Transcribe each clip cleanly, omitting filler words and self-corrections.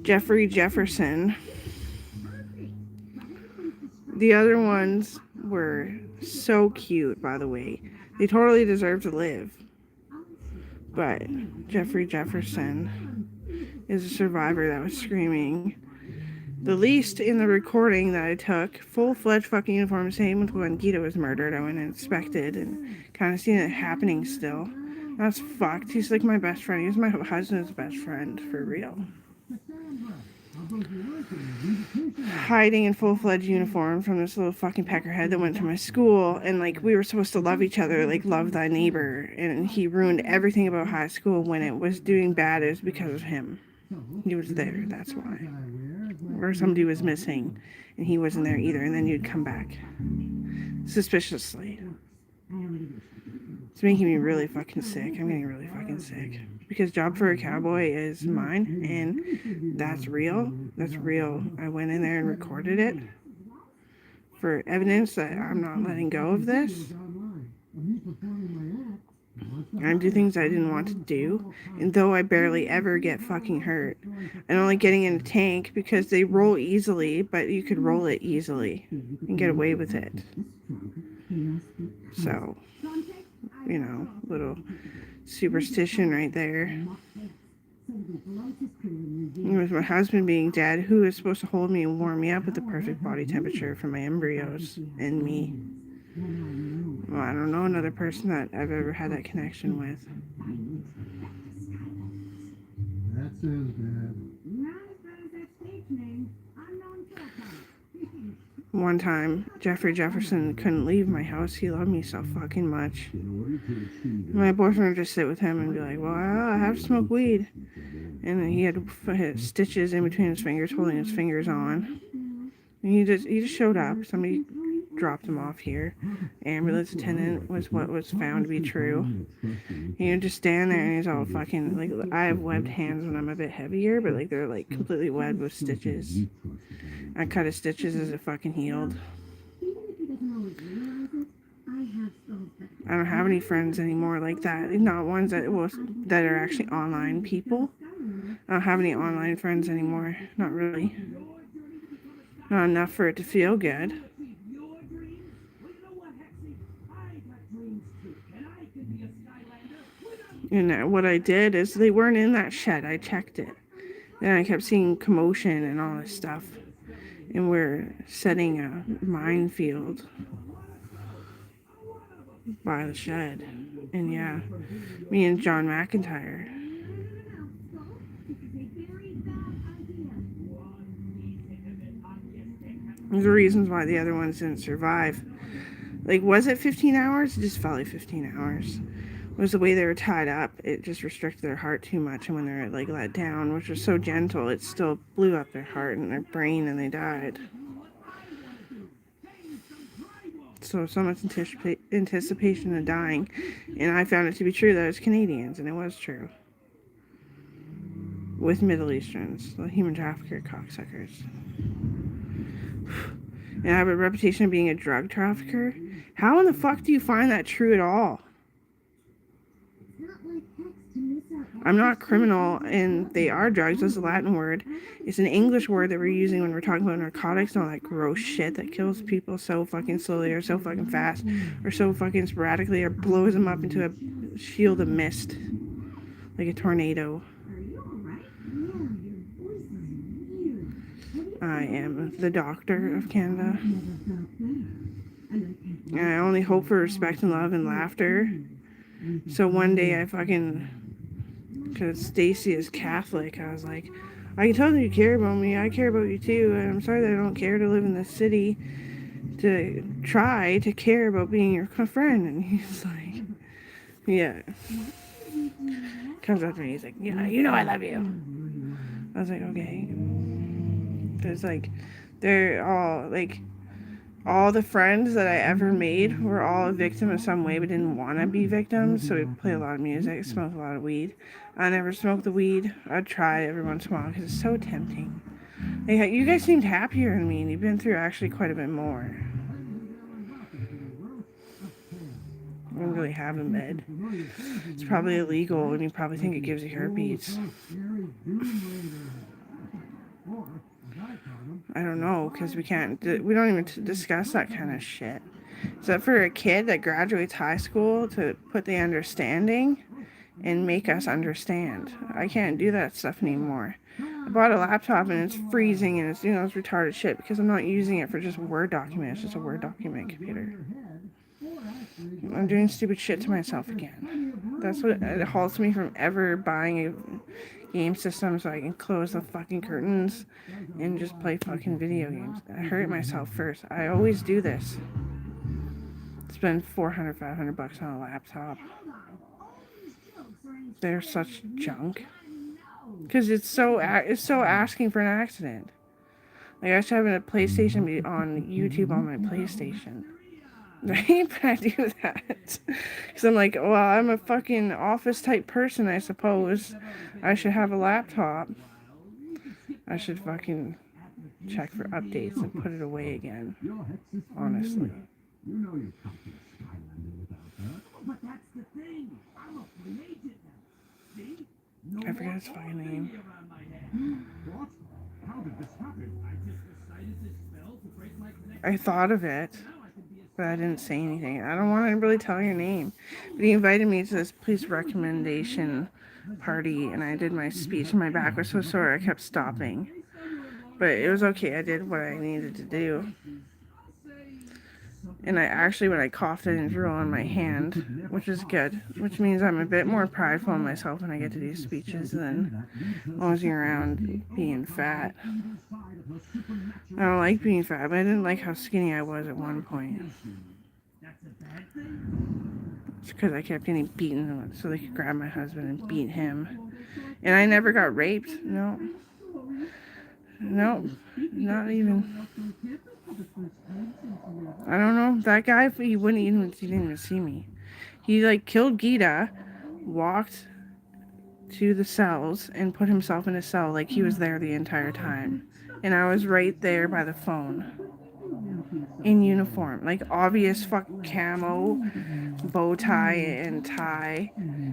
Jeffrey Jefferson. The other ones were so cute, by the way. They totally deserve to live. But Jeffrey Jefferson is a survivor that was screaming. The least in the recording that I took, full-fledged fucking uniform, same with when Gita was murdered. I went and inspected and kind of seen it happening still. That's fucked. He's like my best friend. He was my husband's best friend, for real. Hiding in full-fledged uniform from this little fucking peckerhead that went to my school, and like we were supposed to love each other, like love thy neighbor, and he ruined everything about high school. When it was doing bad, it was because of him. He was there, that's why. Or somebody was missing and he wasn't there either, and then you'd come back suspiciously. It's making me really fucking sick. I'm getting really fucking sick because Job for a Cowboy is mine, and that's real. That's real. I went in there and recorded it for evidence that I'm not letting go of this. I do things I didn't want to do, and though I barely ever get fucking hurt, and only getting in a tank because they roll easily, but you could roll it easily and get away with it. So, you know, little superstition right there. It was my husband being dead, who was supposed to hold me and warm me up at the perfect body temperature for my embryos and me. Well, I don't know another person that I've ever had that connection with. That sounds bad. One time, Jeffrey Jefferson couldn't leave my house. He loved me so fucking much. My boyfriend would just sit with him and be like, well, I have to smoke weed. And then he had stitches in between his fingers, holding his fingers on. And he just showed up. Somebody dropped him off here. Ambulance attendant was what was found to be true. He would just stand there and he's all fucking, like, I have webbed hands when I'm a bit heavier, but like they're like completely webbed with stitches. I cut his stitches as it fucking healed. I don't have any friends anymore like that. Not ones that are actually online people. I don't have any online friends anymore. Not really. Not enough for it to feel good. And what I did is they weren't in that shed. I checked it. Then I kept seeing commotion and all this stuff. And we're setting a minefield by the shed. And yeah, me and John McIntyre. There's the reasons why the other ones didn't survive. Like, was it 15 hours? It just felt like 15 hours. It was the way they were tied up. It just restricted their heart too much. And when they were, like, let down, which was so gentle, it still blew up their heart and their brain, and they died. So much anticipation of dying. And I found it to be true that it was Canadians, and it was true. With Middle Easterns, the human trafficker cocksuckers. And I have a reputation of being a drug trafficker. How in the fuck do you find that true at all? I'm not a criminal, and they are drugs. That's a Latin word. It's an English word that we're using when we're talking about narcotics and all that gross shit that kills people so fucking slowly or so fucking fast or so fucking sporadically or blows them up into a shield of mist like a tornado. I am the doctor of Canada. And I only hope for respect and love and laughter. So one day because Stacy is Catholic, I was like, I can tell that you care about me. I care about you too. And I'm sorry that I don't care to live in this city to try to care about being your friend. And he's like, yeah. Comes up to me, he's like, yeah, you know I love you. I was like, okay. Because, like, they're all, like, all the friends that I ever made were all a victim of some way but didn't want to be victims. So we play a lot of music, smoke a lot of weed. I never smoked the weed. I'd try it every once in a while because it's so tempting. Like, you guys seemed happier than me, and you've been through actually quite a bit more. I don't really have a med. It's probably illegal, and you probably think it gives you herpes. I don't know, because we don't even discuss that kind of shit. Is that for a kid that graduates high school to put the understanding and make us understand? I can't do that stuff anymore. I bought a laptop and it's freezing and it's doing those retarded shit because I'm not using it for just a Word document. It's just a Word document computer. I'm doing stupid shit to myself again. That's what it halts me from ever buying a game system so I can close the fucking curtains and just play fucking video games. I hurt myself first. I always do this. Spend $400, $500 on a laptop. They're such junk. Because it's so asking for an accident. Like I should have a PlayStation be on YouTube on my PlayStation. Right? But I do that. Because I'm like, well, I'm a fucking office type person, I suppose. I should have a laptop. I should fucking check for updates and put it away again. Honestly. I forgot his fucking name. I thought of it, but I didn't say anything. I don't want to really tell your name. But he invited me to this police recommendation party, and I did my speech, and my back was so sore I kept stopping. But it was okay. I did what I needed to do. And I actually, when I coughed, I didn't drool on my hand, which is good. Which means I'm a bit more prideful in myself when I get to do speeches than moseying around being fat. I don't like being fat, but I didn't like how skinny I was at one point. It's because I kept getting beaten so they could grab my husband and beat him. And I never got raped. No. No. Not even. I don't know. That guy, he didn't even see me. He like killed Gita, walked to the cells and put himself in a cell like he was there the entire time. And I was right there by the phone. In uniform. Like obvious fuck camo, bow tie and tie.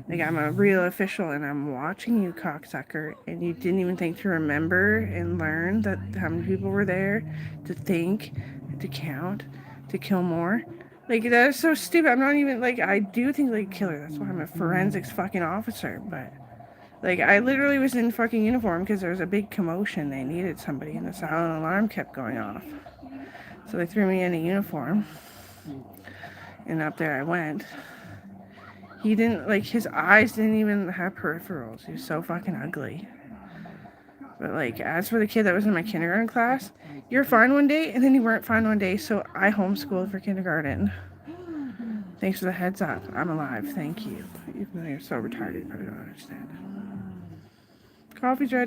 Like I'm a real official and I'm watching you, cocksucker. And you didn't even think to remember and learn that how many people were there, to think, to count, to kill more. Like that is so stupid. I'm not even like, I do think like killer. That's why I'm a forensics fucking officer. But like I literally was in fucking uniform because there was a big commotion. They needed somebody and the silent alarm kept going off. So they threw me in a uniform. And up there I went. He didn't, like, his eyes didn't even have peripherals. He was so fucking ugly. But, like, as for the kid that was in my kindergarten class, you're fine one day, and then you weren't fine one day, so I homeschooled for kindergarten. Thanks for the heads up. I'm alive. Thank you. Even though you're so retarded, you probably don't understand. Coffee's ready.